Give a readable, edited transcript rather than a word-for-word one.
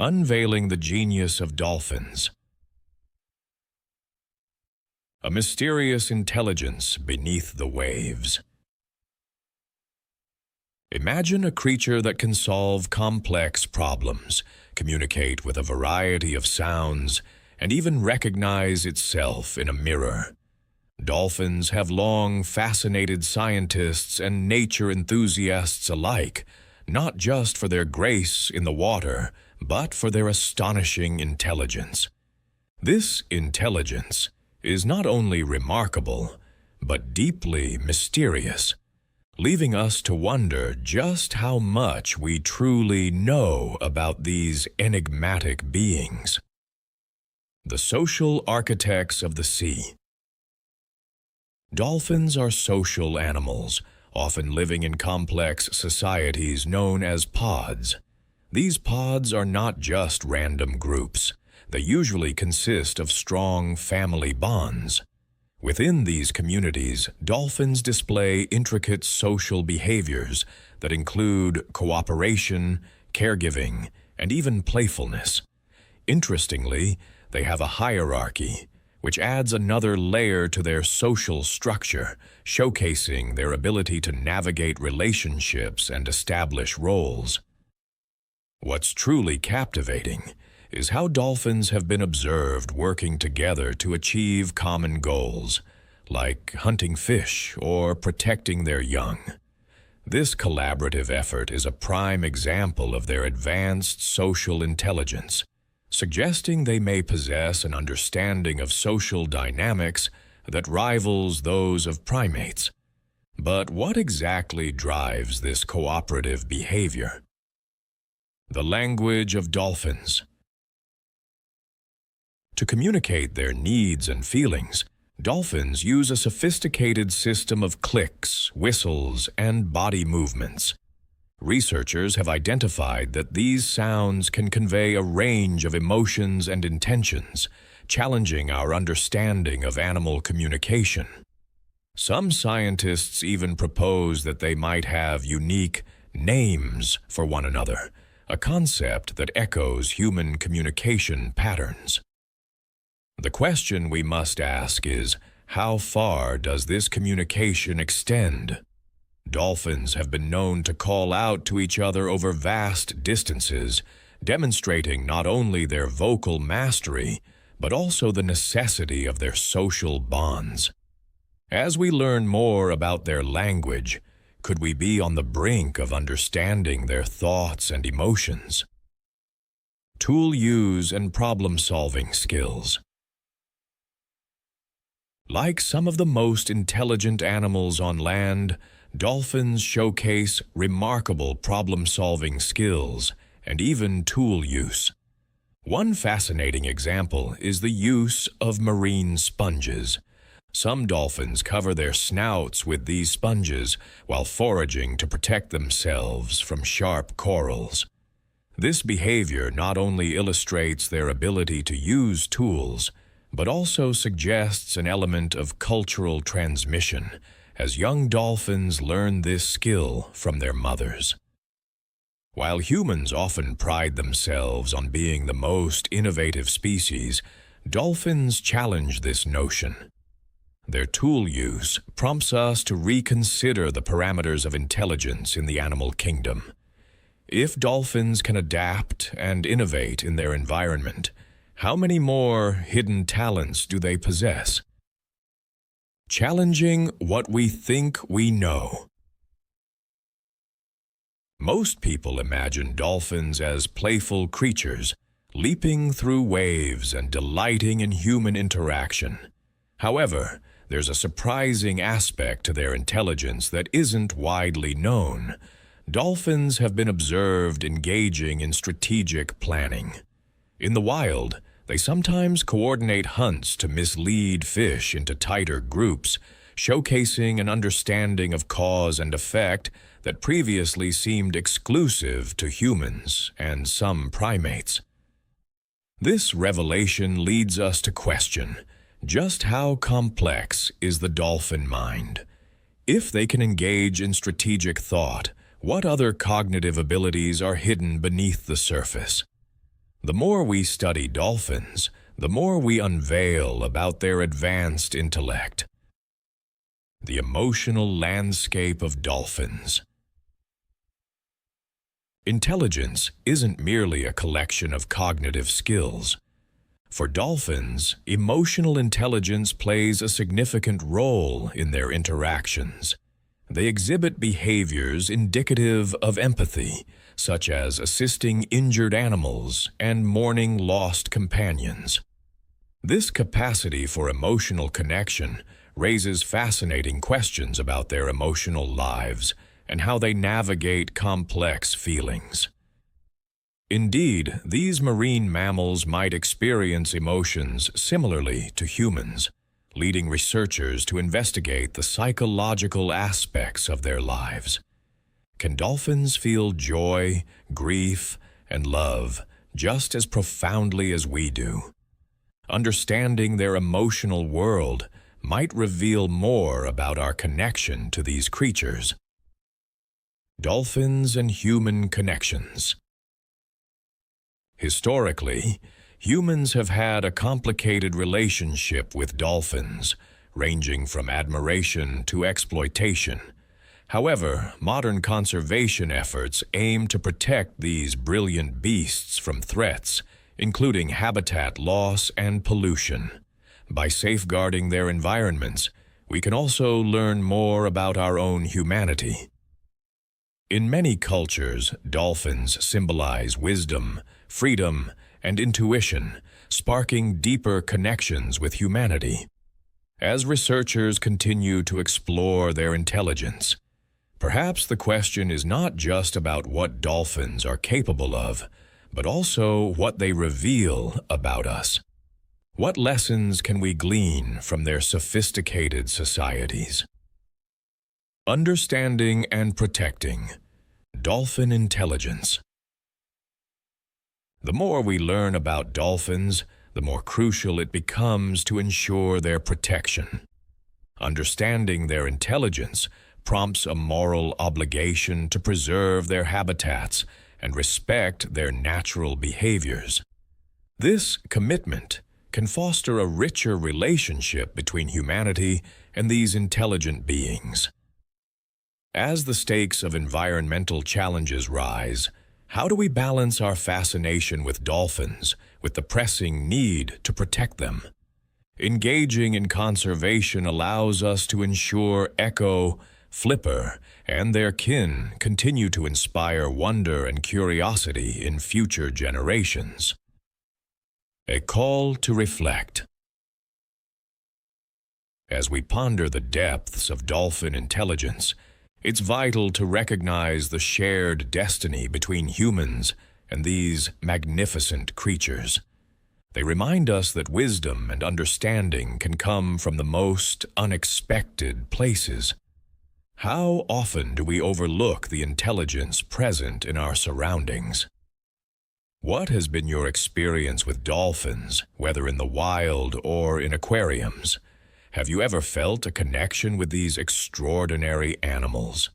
Unveiling the Genius of Dolphins. A mysterious intelligence beneath the waves. Imagine a creature that can solve complex problems, communicate with a variety of sounds, and even recognize itself in a mirror. Dolphins have long fascinated scientists and nature enthusiasts alike, not just for their grace in the water, but for their astonishing intelligence. This intelligence is not only remarkable, but deeply mysterious, leaving us to wonder just how much we truly know about these enigmatic beings. The social architects of the sea. Dolphins are social animals, often living in complex societies known as pods. These pods are not just random groups. They usually consist of strong family bonds. Within these communities, dolphins display intricate social behaviors that include cooperation, caregiving, and even playfulness. Interestingly, they have a hierarchy, which adds another layer to their social structure, showcasing their ability to navigate relationships and establish roles. What's truly captivating is how dolphins have been observed working together to achieve common goals, like hunting fish or protecting their young. This collaborative effort is a prime example of their advanced social intelligence, suggesting they may possess an understanding of social dynamics that rivals those of primates. But what exactly drives this cooperative behavior? The language of dolphins. To communicate their needs and feelings, dolphins use a sophisticated system of clicks, whistles, and body movements. Researchers have identified that these sounds can convey a range of emotions and intentions, challenging our understanding of animal communication. Some scientists even propose that they might have unique names for one another, a concept that echoes human communication patterns. The question we must ask is, how far does this communication extend? Dolphins have been known to call out to each other over vast distances, demonstrating not only their vocal mastery, but also the necessity of their social bonds. As we learn more about their language, could we be on the brink of understanding their thoughts and emotions? Tool use and problem-solving skills. Like some of the most intelligent animals on land, dolphins showcase remarkable problem-solving skills and even tool use. One fascinating example is the use of marine sponges. Some dolphins cover their snouts with these sponges while foraging to protect themselves from sharp corals. This behavior not only illustrates their ability to use tools, but also suggests an element of cultural transmission, as young dolphins learn this skill from their mothers. While humans often pride themselves on being the most innovative species, dolphins challenge this notion. Their tool use prompts us to reconsider the parameters of intelligence in the animal kingdom. If dolphins can adapt and innovate in their environment, how many more hidden talents do they possess? Challenging what we think we know. Most people imagine dolphins as playful creatures, leaping through waves and delighting in human interaction. However, there's a surprising aspect to their intelligence that isn't widely known. Dolphins have been observed engaging in strategic planning. In the wild, they sometimes coordinate hunts to mislead fish into tighter groups, showcasing an understanding of cause and effect that previously seemed exclusive to humans and some primates. This revelation leads us to question, just how complex is the dolphin mind? If they can engage in strategic thought, what other cognitive abilities are hidden beneath the surface? The more we study dolphins, the more we unveil about their advanced intellect. The emotional landscape of dolphins. Intelligence isn't merely a collection of cognitive skills. For dolphins, emotional intelligence plays a significant role in their interactions. They exhibit behaviors indicative of empathy, such as assisting injured animals and mourning lost companions. This capacity for emotional connection raises fascinating questions about their emotional lives and how they navigate complex feelings. Indeed, these marine mammals might experience emotions similarly to humans, leading researchers to investigate the psychological aspects of their lives. Can dolphins feel joy, grief, and love just as profoundly as we do? Understanding their emotional world might reveal more about our connection to these creatures. Dolphins and human connections. Historically, humans have had a complicated relationship with dolphins, ranging from admiration to exploitation. However, modern conservation efforts aim to protect these brilliant beasts from threats, including habitat loss and pollution. By safeguarding their environments, we can also learn more about our own humanity. In many cultures, dolphins symbolize wisdom, freedom, and intuition, sparking deeper connections with humanity. As researchers continue to explore their intelligence, perhaps the question is not just about what dolphins are capable of, but also what they reveal about us. What lessons can we glean from their sophisticated societies? Understanding and protecting dolphin intelligence. The more we learn about dolphins, the more crucial it becomes to ensure their protection. Understanding their intelligence prompts a moral obligation to preserve their habitats and respect their natural behaviors. This commitment can foster a richer relationship between humanity and these intelligent beings. As the stakes of environmental challenges rise, how do we balance our fascination with dolphins with the pressing need to protect them? Engaging in conservation allows us to ensure Echo, Flipper, and their kin continue to inspire wonder and curiosity in future generations. A call to reflect. As we ponder the depths of dolphin intelligence, it's vital to recognize the shared destiny between humans and these magnificent creatures. They remind us that wisdom and understanding can come from the most unexpected places. How often do we overlook the intelligence present in our surroundings? What has been your experience with dolphins, whether in the wild or in aquariums? Have you ever felt a connection with these extraordinary animals?